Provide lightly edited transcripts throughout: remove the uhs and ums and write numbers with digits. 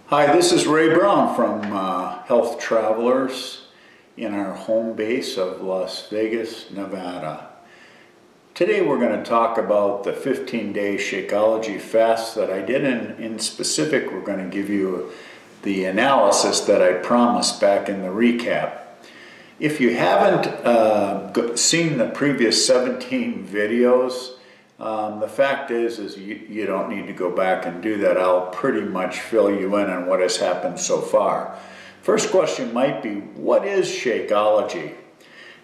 Hi, this is Ray Brown from Health Travelers in our home base of Las Vegas, Nevada. Today we're going to talk about the 15-day Shakeology Fast that I did. In specific, we're going to give you the analysis that I promised back in the recap. If you haven't seen the previous 17 videos, the fact is you don't need to go back and do that. I'll pretty much fill you in on what has happened so far. First question might be, what is Shakeology?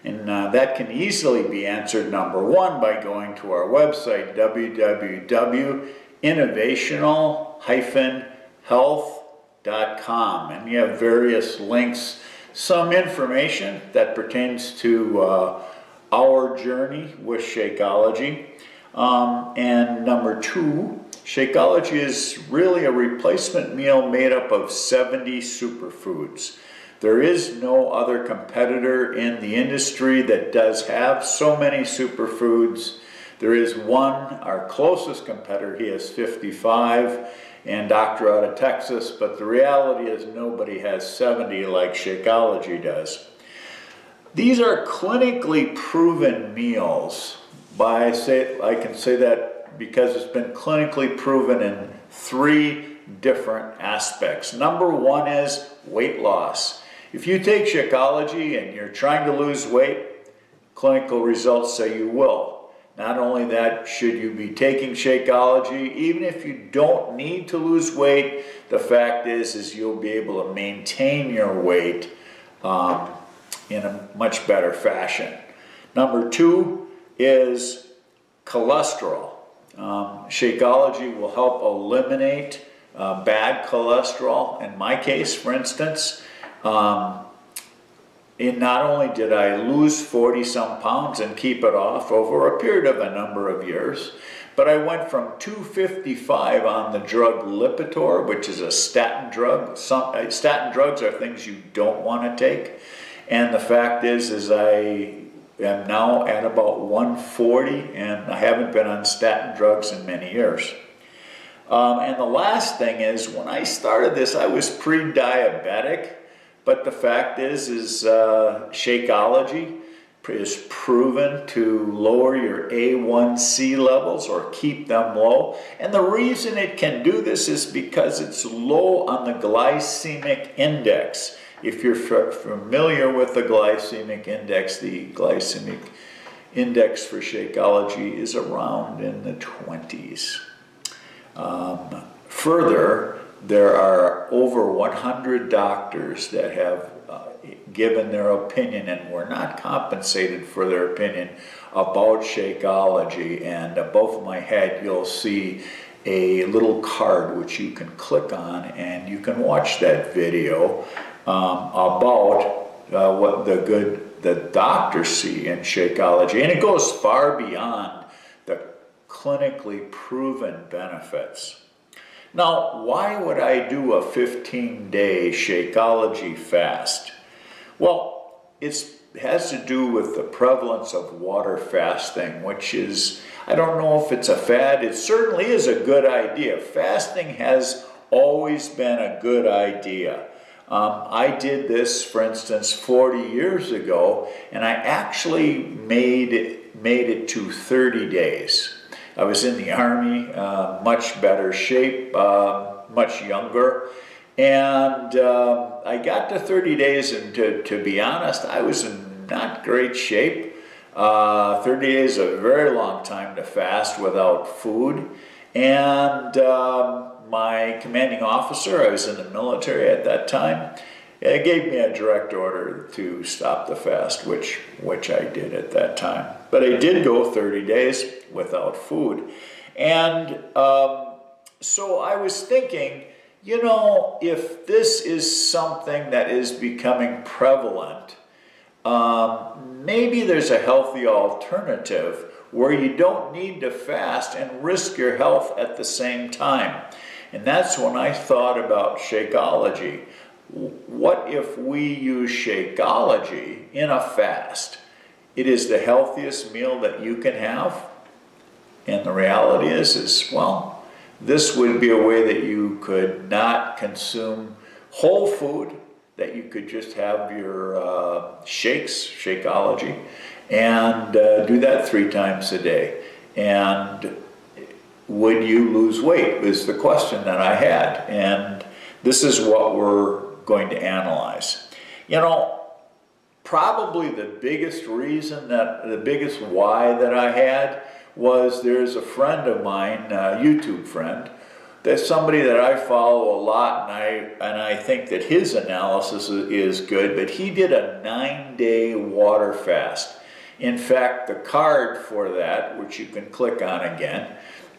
And that can easily be answered, number one, by going to our website, www.innovational-health.com. And you have various links, some information that pertains to our journey with Shakeology. And number two, Shakeology is really a replacement meal made up of 70 superfoods. There is no other competitor in the industry that does have so many superfoods. There is one, our closest competitor, he has 55, and doctor out of Texas, but the reality is nobody has 70 like Shakeology does. These are clinically proven meals. I can say that because it's been clinically proven in 3 different aspects. Number one is weight loss. If you take Shakeology and you're trying to lose weight, clinical results say you will. Not only that, should you be taking Shakeology, even if you don't need to lose weight, the fact is you'll be able to maintain your weight in a much better fashion. Number two is cholesterol. Shakeology will help eliminate bad cholesterol. In my case, for instance, not only did I lose 40-some pounds and keep it off over a period of a number of years, but I went from 255 on the drug Lipitor, which is a statin drug. Statin drugs are things you don't want to take. And the fact is I am now at about 140, and I haven't been on statin drugs in many years. And the last thing is, when I started this, I was pre-diabetic, but the fact is Shakeology is proven to lower your A1C levels or keep them low. And the reason it can do this is because it's low on the glycemic index. If you're familiar with the glycemic index for Shakeology is around in the 20s. Further, there are over 100 doctors that have given their opinion, and were not compensated for their opinion, about Shakeology. And above my head you'll see a little card which you can click on, and you can watch that video about what the doctors see in Shakeology. And it goes far beyond the clinically proven benefits. Now, why would I do a 15-day Shakeology fast? Well, it has to do with the prevalence of water fasting, which is, I don't know if it's a fad. It certainly is a good idea. Fasting has always been a good idea. I did this, for instance, 40 years ago, and I actually made it to 30 days. I was in the Army, much better shape, much younger, and I got to 30 days, and to be honest, I was in not great shape. 30 days is a very long time to fast without food, and my commanding officer, I was in the military at that time, gave me a direct order to stop the fast, which I did at that time. But I did go 30 days without food. And so I was thinking, you know, if this is something that is becoming prevalent, maybe there's a healthy alternative where you don't need to fast and risk your health at the same time. And that's when I thought about Shakeology. What if we use Shakeology in a fast? It is the healthiest meal that you can have. And the reality is well, this would be a way that you could not consume whole food, that you could just have your shakes, Shakeology, and do that 3 times a day. And would you lose weight is the question that I had. And this is what we're going to analyze. You know, probably the biggest reason the biggest why that I had was there's a friend of mine, a YouTube friend, that's somebody that I follow a lot, and I think that his analysis is good, but he did a 9-day water fast. In fact, the card for that, which you can click on again,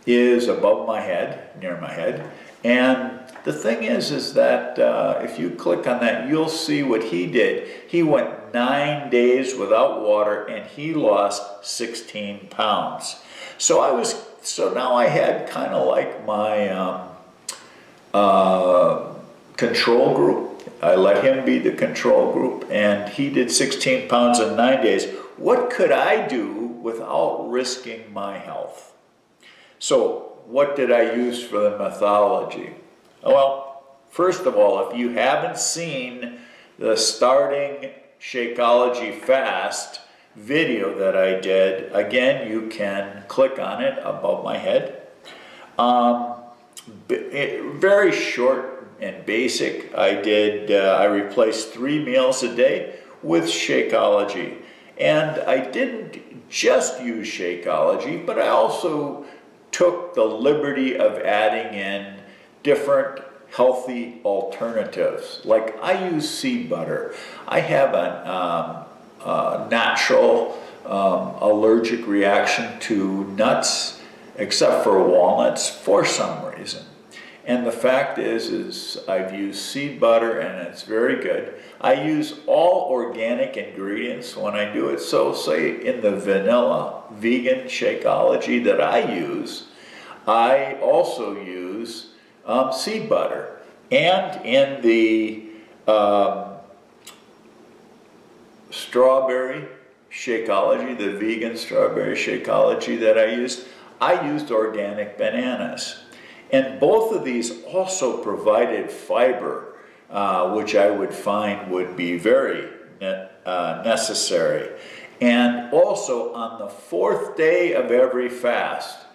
is above my head, near my head. And the thing is that if you click on that, you'll see what he did. He went 9 days without water and he lost 16 pounds. So now I had kind of like my control group. I let him be the control group, and he did 16 pounds in 9 days. What could I do without risking my health? So what did I use for the methodology? Well, first of all, if you haven't seen the starting Shakeology Fast video that I did, again, you can click on it above my head. Very short and basic. I replaced 3 meals a day with Shakeology. And I didn't just use Shakeology, but I also took the liberty of adding in different healthy alternatives. Like I use seed butter. I have a natural allergic reaction to nuts, except for walnuts, for some reason. And the fact is I've used seed butter and it's very good. I use all organic ingredients when I do it. So say in the vanilla vegan Shakeology that I use, I also use seed butter. And in the strawberry Shakeology, the vegan strawberry Shakeology that I used organic bananas. And both of these also provided fiber, which I would find would be very necessary. And also on the 4th day of every fast,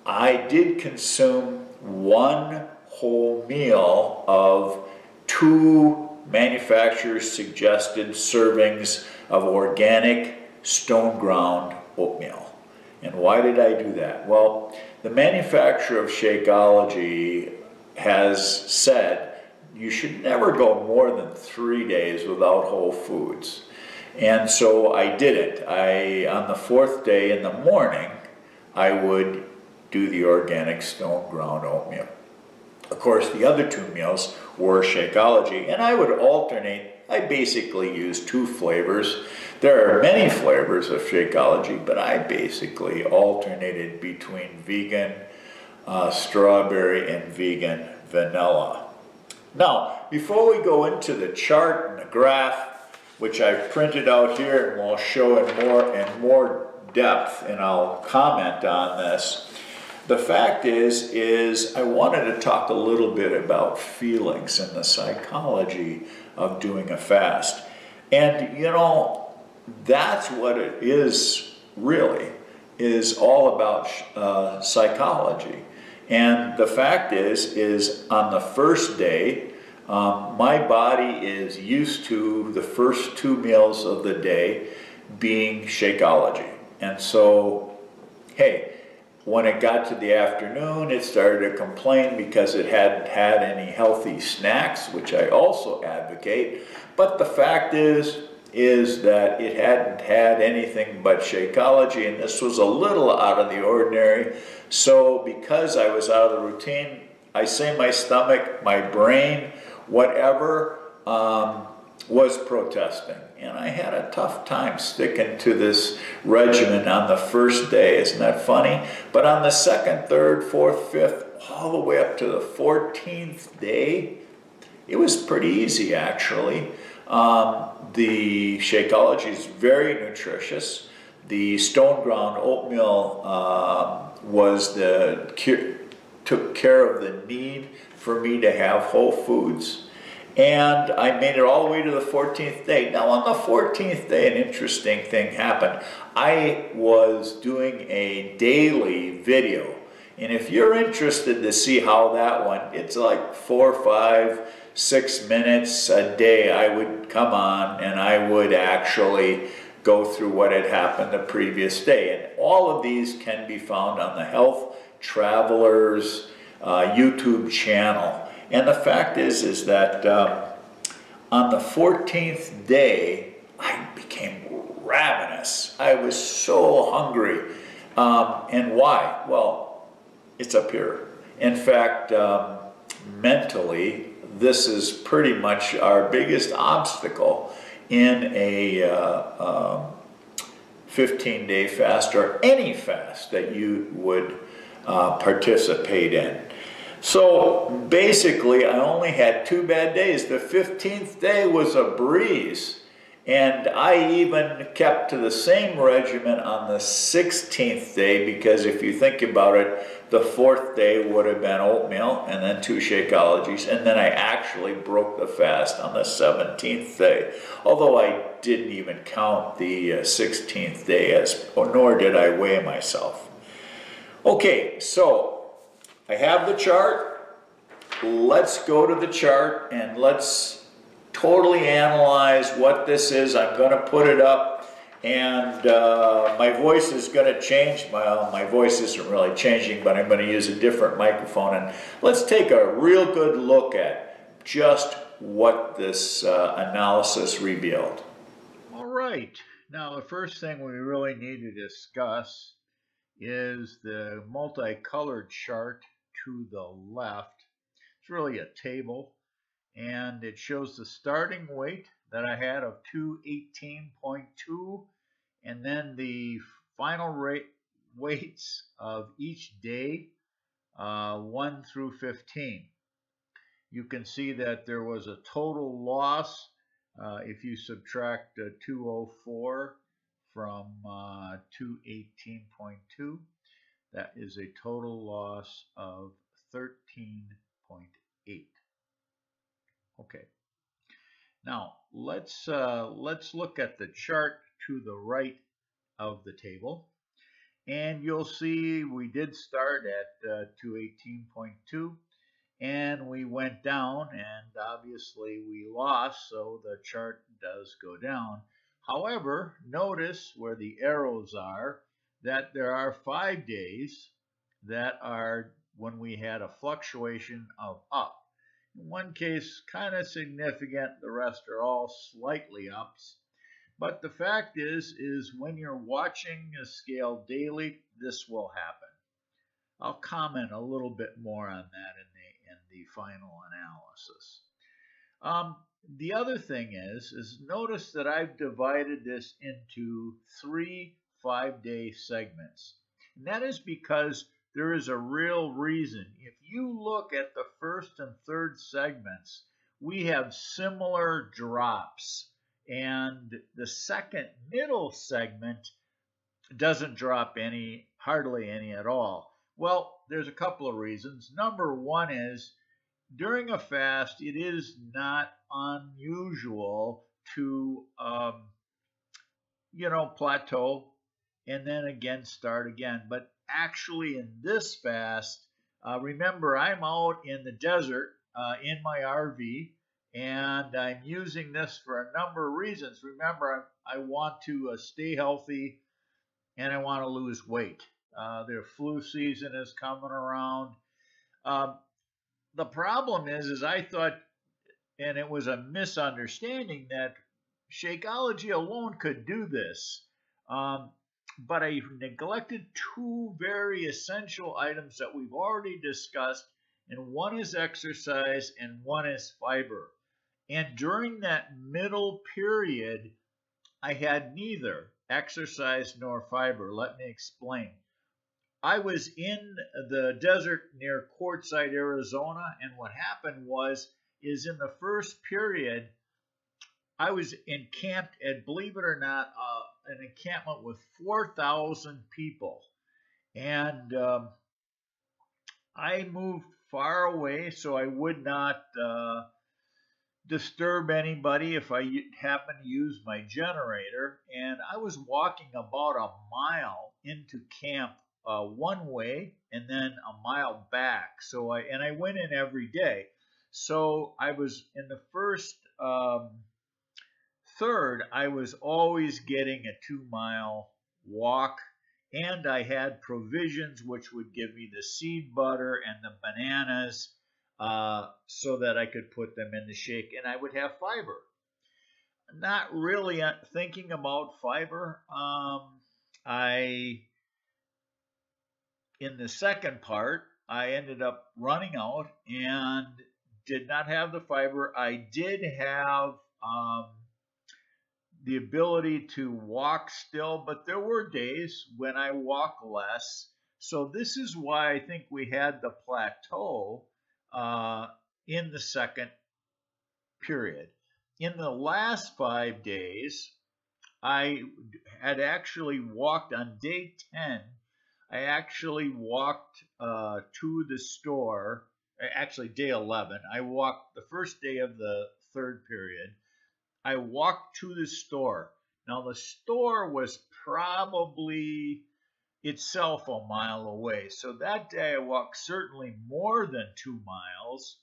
I did consume 1 whole meal of 2 manufacturers' suggested servings of organic stone ground oatmeal. And why did I do that? Well, the manufacturer of Shakeology has said you should never go more than 3 days without whole foods. And so I didn't. On the 4th day in the morning, I would do the organic stone ground oatmeal. Of course, the other 2 meals were Shakeology, and I would alternate. I basically use 2 flavors. There are many flavors of Shakeology, but I basically alternated between vegan strawberry and vegan vanilla. Now, before we go into the chart and the graph, which I've printed out here and will show in more depth, and I'll comment on this, the fact is I wanted to talk a little bit about feelings and the psychology of doing a fast. And you know, that's what it is really, is all about psychology. And the fact is on the first day, my body is used to the first 2 meals of the day being Shakeology. And so, hey, when it got to the afternoon, it started to complain because it hadn't had any healthy snacks, which I also advocate. But the fact is that it hadn't had anything but Shakeology, and this was a little out of the ordinary. So because I was out of the routine, I say my stomach, my brain, whatever, was protesting. And I had a tough time sticking to this regimen on the first day. Isn't that funny? But on the 2nd, 3rd, 4th, 5th, all the way up to the 14th day, it was pretty easy actually. The Shakeology is very nutritious. The stone ground oatmeal was the took care of the need for me to have whole foods. And I made it all the way to the 14th day. Now on the 14th day, an interesting thing happened. I was doing a daily video. And if you're interested to see how that went, it's like 4, 5, 6 minutes a day. I would come on and I would actually go through what had happened the previous day. And all of these can be found on the Health Travelers YouTube channel. And the fact is that on the 14th day, I became ravenous. I was so hungry. And why? Well, it's up here. In fact, mentally, this is pretty much our biggest obstacle in a 15-day fast or any fast that you would participate in. So basically, I only had 2 bad days. The 15th day was a breeze. And I even kept to the same regimen on the 16th day, because if you think about it, the 4th day would have been oatmeal and then 2 Shakeologies. And then I actually broke the fast on the 17th day. Although I didn't even count the 16th day, nor did I weigh myself. Okay, so I have the chart. Let's go to the chart and let's totally analyze what this is. I'm going to put it up, and my voice is going to change. Well, my voice isn't really changing, but I'm going to use a different microphone. And let's take a real good look at just what this analysis revealed. All right. Now, the first thing we really need to discuss is the multicolored chart to the left. It's really a table, and it shows the starting weight that I had of 218.2, and then the final weights of each day, 1 through 15. You can see that there was a total loss if you subtract 204 from 218.2. That is a total loss of 13.8. Okay. Now let's look at the chart to the right of the table, and you'll see we did start at 218.2, and we went down, and obviously we lost, so the chart does go down. However, notice where the arrows are that there are 5 days that are when we had a fluctuation of up. In one case, kind of significant, the rest are all slightly ups. But the fact is when you're watching a scale daily, this will happen. I'll comment a little bit more on that in the final analysis. The other thing is notice that I've divided this into 3 5-day segments. And that is because there is a real reason. If you look at the first and third segments, we have similar drops. And the second middle segment doesn't drop hardly any at all. Well, there's a couple of reasons. Number one is, during a fast, it is not unusual to, plateau and then again start again. But actually in this fast, remember, I'm out in the desert in my RV, and I'm using this for a number of reasons. Remember, I want to stay healthy, and I want to lose weight. Their flu season is coming around. The problem is I thought, and it was a misunderstanding, that Shakeology alone could do this. But I neglected 2 very essential items that we've already discussed, and one is exercise and one is fiber. And during that middle period, I had neither exercise nor fiber. Let me explain. I was in the desert near Quartzsite, Arizona, and what happened is in the first period, I was encamped at, believe it or not, an encampment with 4,000 people. And I moved far away so I would not disturb anybody if I happen to use my generator. And I was walking about a mile into camp one way and then a mile back. So I went in every day. So I was in the first third, I was always getting a 2 mile walk, and I had provisions which would give me the seed butter and the bananas so that I could put them in the shake, and I would have fiber. Not really thinking about fiber. In the second part, I ended up running out and did not have the fiber. I did have the ability to walk still, but there were days when I walked less. So this is why I think we had the plateau in the second period. In the last 5 days, I had actually walked on day 10. I actually walked to the store, actually day 11. I walked the first day of the third period. I walked to the store. Now, the store was probably itself a mile away. So that day I walked certainly more than 2 miles.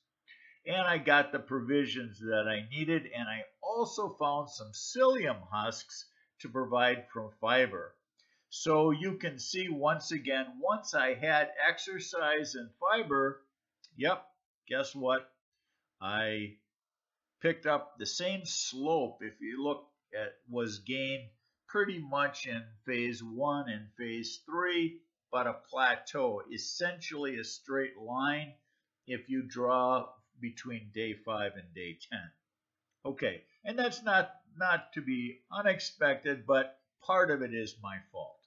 And I got the provisions that I needed. And I also found some psyllium husks to provide for fiber. So you can see once again, once I had exercise and fiber, yep, guess what? I picked up the same slope, if you look at, was gained pretty much in phase 1 and phase 3, but a plateau, essentially a straight line if you draw between day 5 and day 10. Okay, and that's not to be unexpected, but part of it is my fault.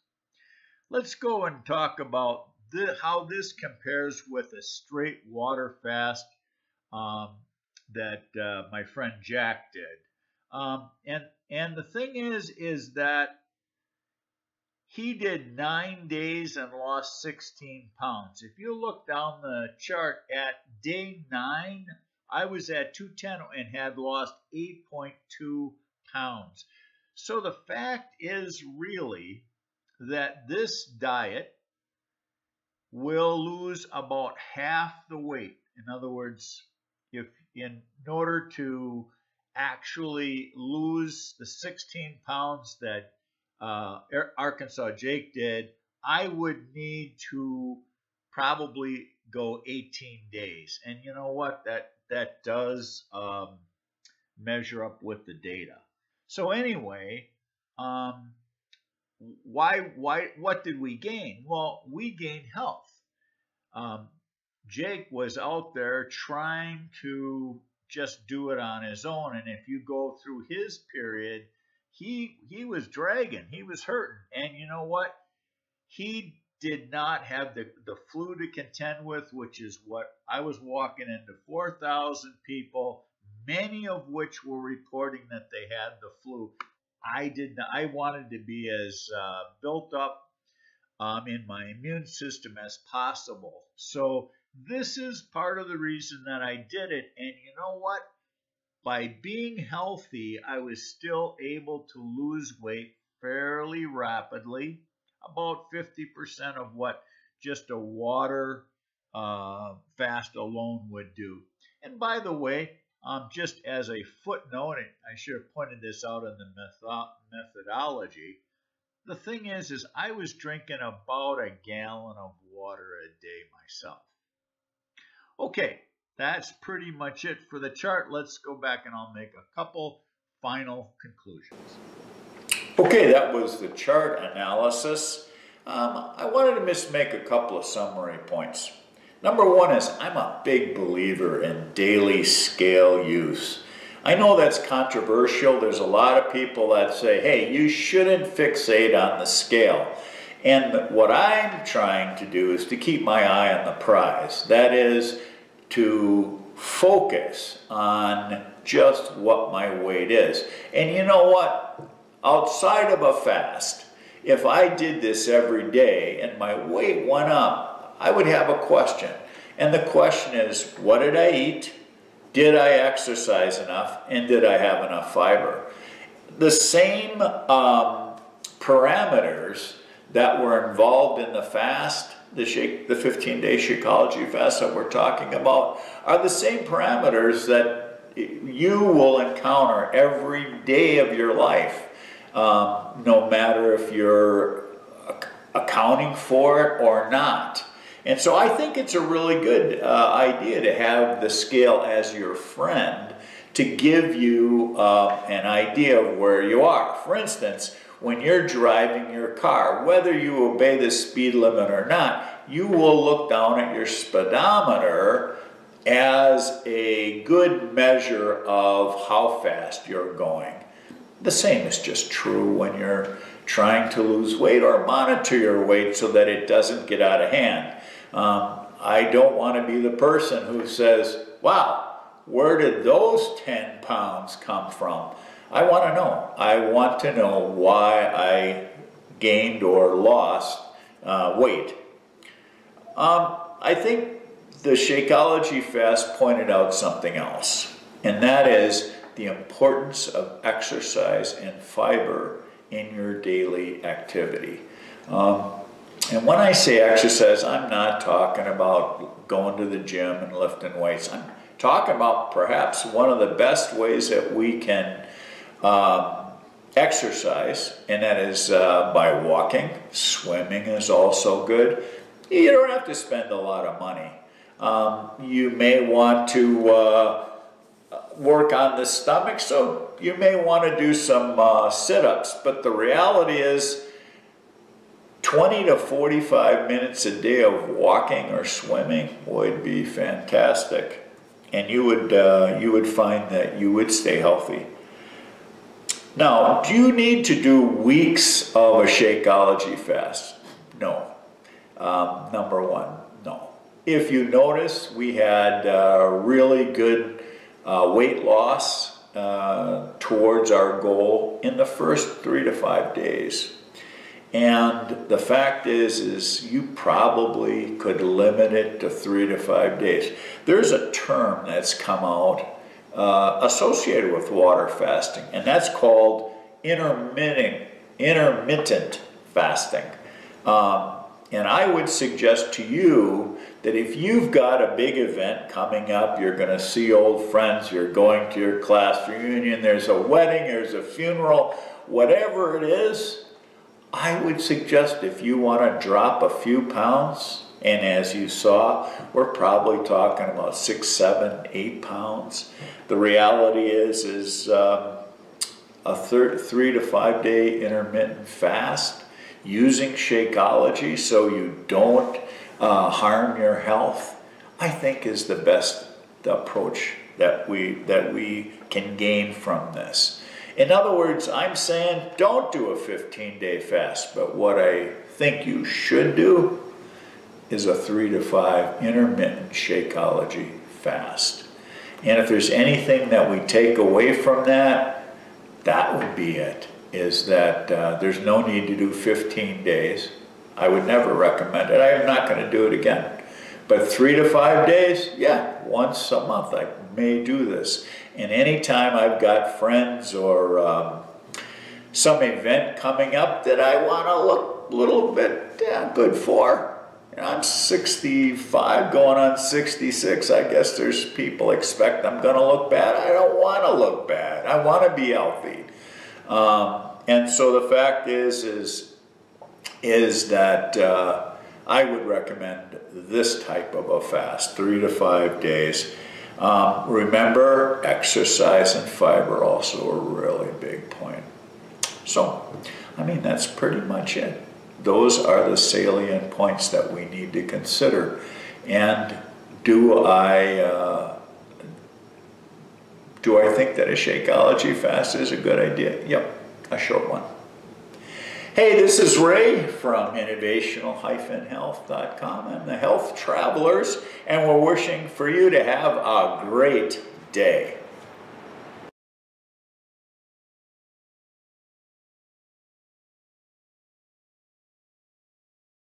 Let's go and talk about how this compares with a straight water fast that my friend Jack did. And the thing is that he did 9 days and lost 16 pounds. If you look down the chart at day 9, I was at 210 and had lost 8.2 pounds. So the fact is really that this diet will lose about half the weight. In other words, if in order to actually lose the 16 pounds that Arkansas Jake did, I would need to probably go 18 days. And you know what? That does measure up with the data. So anyway, what did we gain? Well, we gained health. Jake was out there trying to just do it on his own, and if you go through his period, he was dragging, he was hurting, and you know what? He did not have the flu to contend with, which is what I was walking into 4,000 people, many of which were reporting that they had the flu. I didn't. I wanted to be as built up in my immune system as possible. So this is part of the reason that I did it. And you know what? By being healthy, I was still able to lose weight fairly rapidly, about 50% of what just a water fast alone would do. And by the way, just as a footnote, I should have pointed this out in the methodology. The thing is I was drinking about a gallon of water a day myself. Okay, that's pretty much it for the chart. Let's go back and I'll make a couple final conclusions. Okay, that was the chart analysis. I wanted to make a couple of summary points. Number one is I'm a big believer in daily scale use. I know that's controversial. There's a lot of people that say, hey, you shouldn't fixate on the scale. And what I'm trying to do is to keep my eye on the prize. That is to focus on just what my weight is. And you know what? Outside of a fast, if I did this every day and my weight went up, I would have a question. And the question is, what did I eat? Did I exercise enough? And did I have enough fiber? The same parameters that were involved in the fast, the 15-day Shakeology fast that we're talking about, are the same parameters that you will encounter every day of your life, no matter if you're accounting for it or not. And so I think it's a really good idea to have the scale as your friend to give you an idea of where you are. For instance, when you're driving your car, whether you obey the speed limit or not, you will look down at your speedometer as a good measure of how fast you're going. The same is just true when you're trying to lose weight or monitor your weight so that it doesn't get out of hand. I don't want to be the person who says, wow, where did those 10 pounds come from? I want to know. I want to know why I gained or lost weight. I think the Shakeology Fast pointed out something else, and that is the importance of exercise and fiber in your daily activity. And when I say exercise, I'm not talking about going to the gym and lifting weights. I'm talking about perhaps one of the best ways that we can exercise, and that is by walking. Swimming is also good. You don't have to spend a lot of money. You may want to work on the stomach, so you may want to do some sit-ups, but the reality is 20 to 45 minutes a day of walking or swimming would be fantastic, and you would find that you would stay healthy. Now, do you need to do weeks of a Shakeology fast? No. Number one, no. If you notice, we had really good weight loss towards our goal in the first 3 to 5 days. And the fact is you probably could limit it to 3 to 5 days. There's a term that's come out associated with water fasting, and that's called intermittent fasting. And I would suggest to you that if you've got a big event coming up, you're going to see old friends, you're going to your class reunion, there's a wedding, there's a funeral, whatever it is, I would suggest if you want to drop a few pounds, and as you saw, we're probably talking about 6, 7, 8 pounds. The reality is a 3 to 5 day intermittent fast using Shakeology so you don't harm your health, I think is the best approach that we can gain from this. In other words, I'm saying don't do a 15-day fast, but what I think you should do is a 3 to 5 intermittent Shakeology fast. And if there's anything that we take away from that, that would be it, is that there's no need to do 15 days. I would never recommend it. I am not going to do it again. But 3 to 5 days, yeah, once a month I may do this. And anytime I've got friends or some event coming up that I want to look a little bit good for, you know, I'm 65 going on 66. I guess there's people expect I'm going to look bad. I don't want to look bad. I want to be healthy. And so the fact is that I would recommend this type of a fast, 3 to 5 days. Remember, exercise and fiber also a really big point. So, I mean, that's pretty much it. Those are the salient points that we need to consider. And do I think that a Shakeology fast is a good idea? Yep, a short one. Hey, this is Ray from innovational-health.com and the Health Travelers, and we're wishing for you to have a great day.